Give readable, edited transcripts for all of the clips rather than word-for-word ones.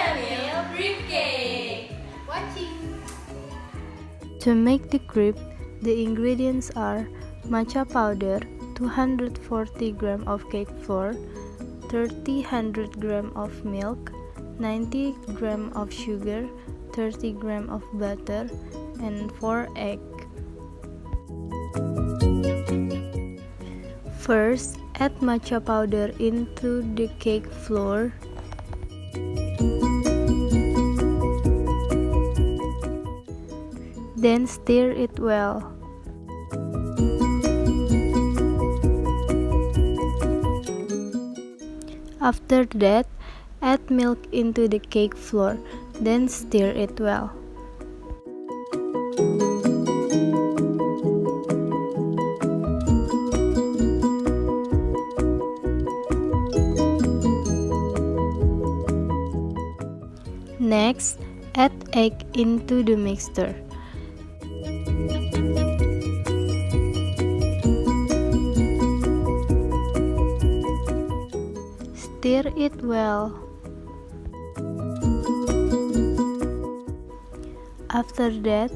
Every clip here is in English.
Matcha crepe cake. Watching. To make the crepe, the ingredients are matcha powder, 240 g of cake flour, 300 g of milk, 90 g of sugar, 30 g of butter, and 4 eggs. First, add matcha powder into the cake flour. Then stir it well. After that, add milk into the cake flour, then stir it well. Next, add egg into the mixture. Stir it well. After that,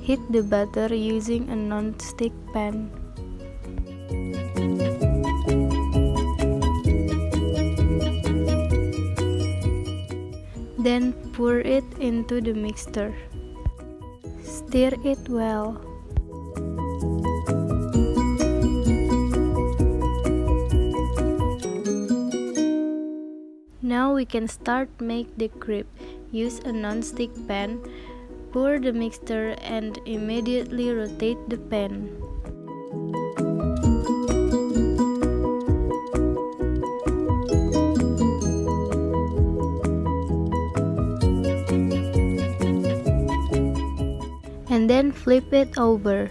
heat the butter using a non-stick pan. Then pour it into the mixture. Stir it well. Now we can start make the crepe. Use a non-stick pan, pour the mixture and immediately rotate the pan. And then flip it over.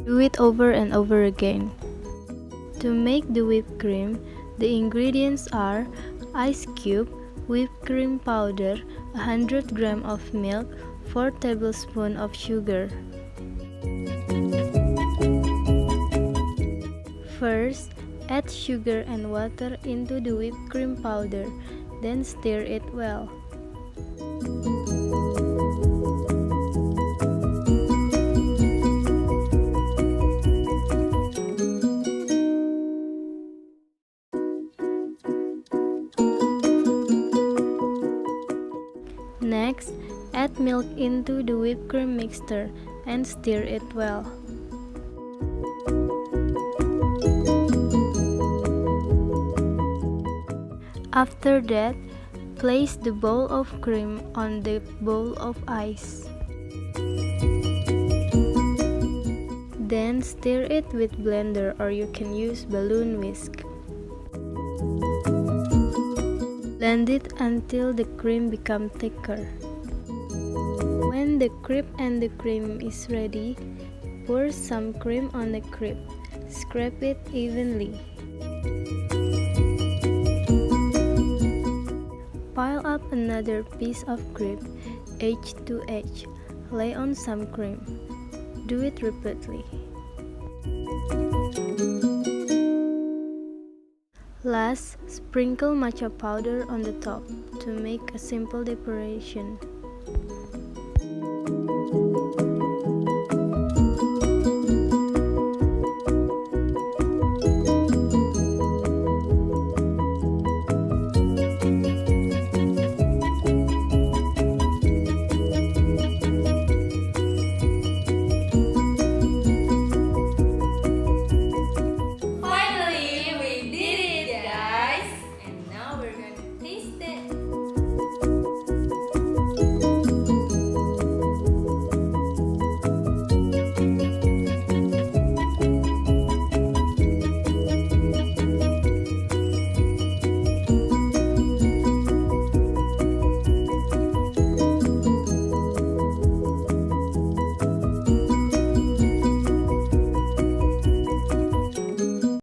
Do it over and over again. To make the whipped cream, the ingredients are ice cube, whipped cream powder, 100 g of milk, 4 tablespoons of sugar. First, add sugar and water into the whipped cream powder, then stir it well. Next, add milk into the whipped cream mixture and stir it well. After that, place the bowl of cream on the bowl of ice. Then stir it with blender or you can use balloon whisk. Blend it until the cream becomes thicker. When the crepe and the cream is ready, pour some cream on the crepe. Scrape it evenly. Pile up another piece of crepe, edge to edge. Lay on some cream. Do it repeatedly. Last, sprinkle matcha powder on the top to make a simple decoration.